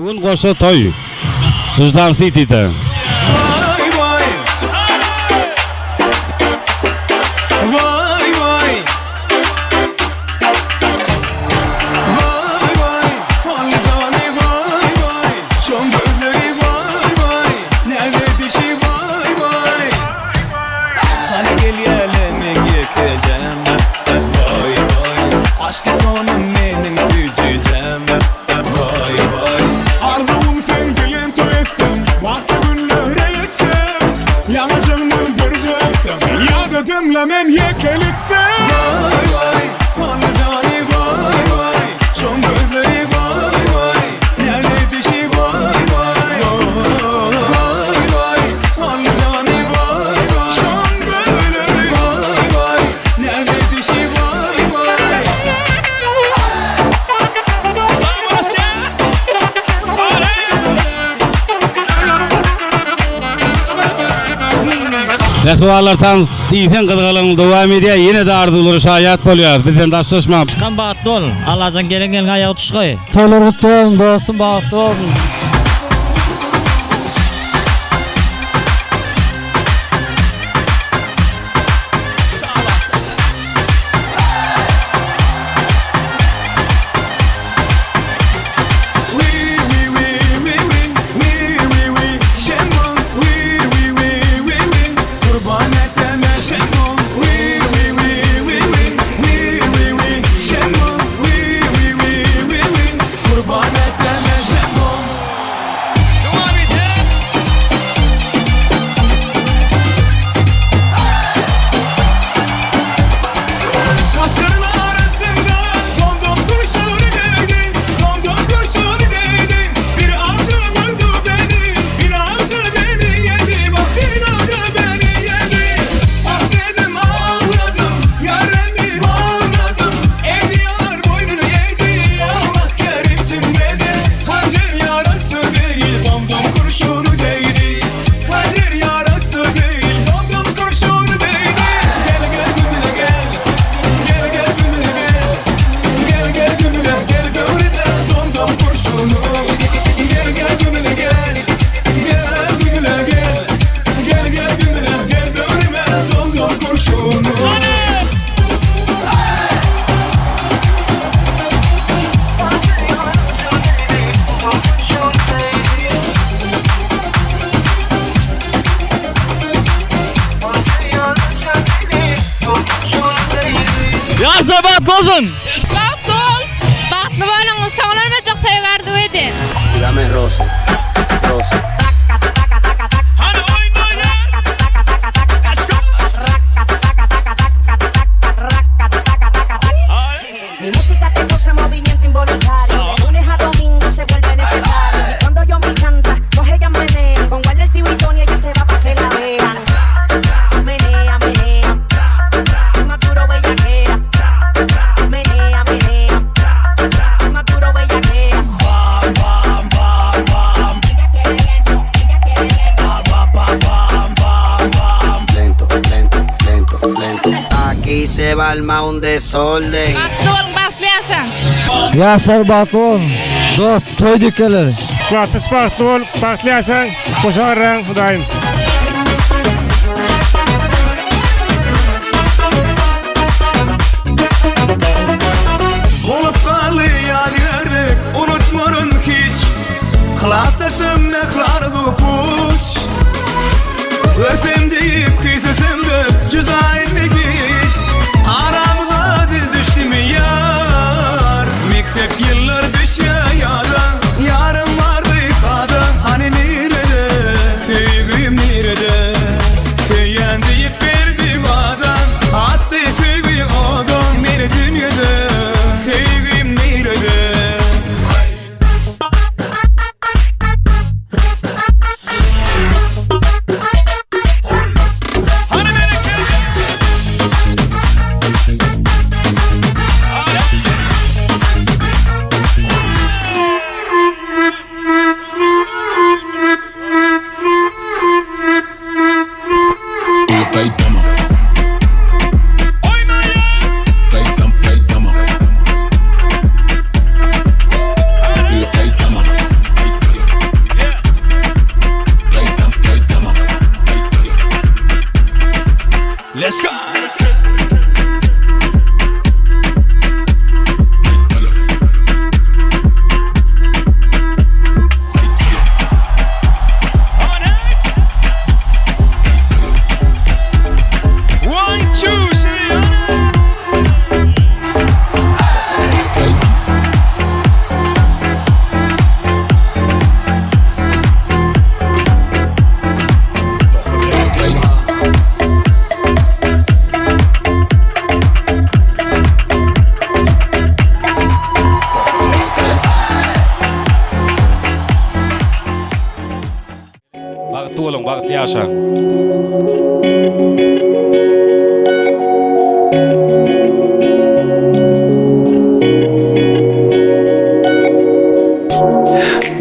Bugün koşu toy. Tujdan City'de. Men yekelikte vay vay anlayacağını vay vay son gözleri vay vay nerede dişi vay vay vay vay anlayacağını vay vay son gözleri vay vay nerede dişi vay vay Rekvalardan iyten qıdğalığın devam ediyor. Yine de arzuları şayet boluyor. Bizden daşlaşma. Çıkan bağıtlı ol. Allah'tan gelen ayağı tuşkay. Tolurutlu olun dostum, bağıtlı olun. Yasa bak oldun. Bak ol. Baktlı olun. Soğularıma çok severdi edin. Dígame Rosy, Rosy. Mi música te causa movimiento involuntario. De lunes a domingo se vuelve necesario. Y cuando yo me canta, coge ella menea. Con guarda el tío y Tony, ella se va pa' que la vean. Menea, menea. Maduro bellaquea. Menea, menea. Maduro bellaquea. Bam, bam, bam, bam. Ella quiere lento, ella quiere lento. Bam, bam, bam, bam, bam. Lento, lento, lento, lento. Aquí se va a armar un desorden. Baktlı olun. Baktlı yaşan. Yasar bağıtlı olun. Dost, toy dükkeleri. Kuatız bağıtlı ol, bağıtlı yaşan, koşarın, hudayım. Olup kalı yar yarık unutmarım hiç Kılatasım neklardı puç Örsem deyip kıysasım da cüzayını geç Aramda diz düştü mü yar Mektep yıllar düşe yada Yarım vardı ifade hani nerede Sevgim yaşaň.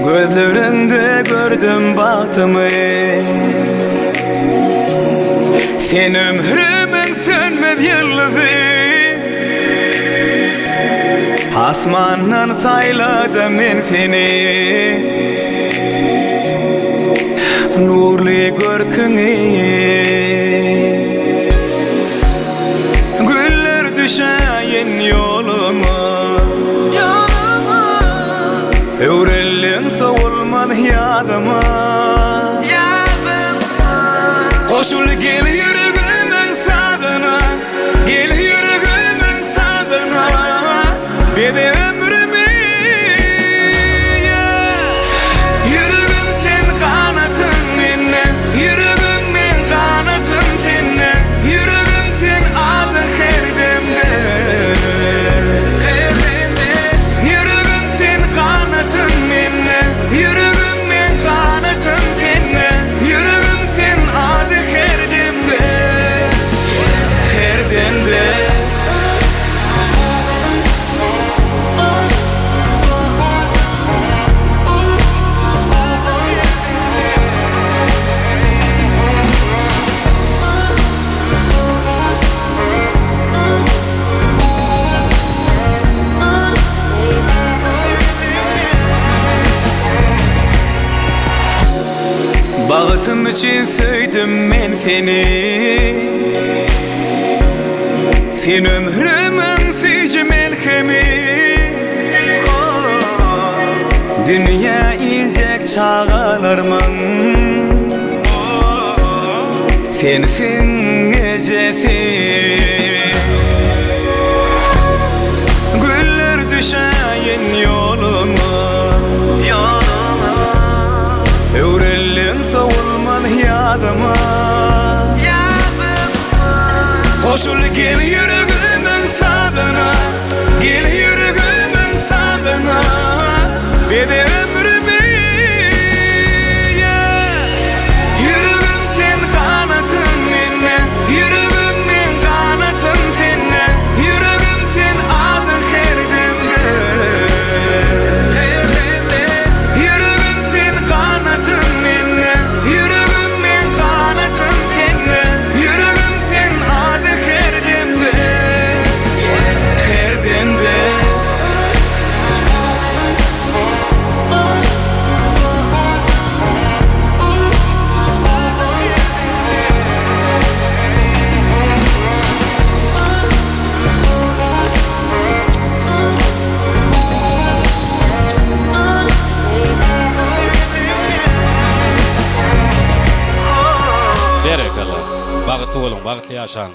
Gözlerinde gördüm batımı, sen ömrümün sönmez yıldızı. Asmandan sayladım ben seni, nurlu görkünü. Güller düşeyin yoluma, Evrelin soğulmaz yadıma. Koşul gel yüreğimin sadına, gel yüreğimin sadına. Bir de ömrümü yüreğim sen kanatın minne, yüreğimin kanatın seninle, yüreğim sen adı herdemde. Yüreğim sen kanatın minne, yüreğimin kanatın seninle, yüreğim sen adı herdemde. Herdemde. Bağıtım için söyledim ben seni, sen ömrümün sıcı melhemi. Dünya iyice çağalarmın, sensin gecesi. Güller düşeyin yoluma, Evrelin soğulman yadıma. Koşul gel yüreğimin sadına, gel yüreğimin sadına. Bir de ömrümü yüreğim sen kanatın minne, yüreğimin kanatın seninle, yüreğim sen adı herdemde. Yüreğim sen kanatın minne, yüreğimin kanatın seninle, yüreğim sen adı herdemde. Herdemde. Berekallah. Bagtly bolun, bagtly yaşaň.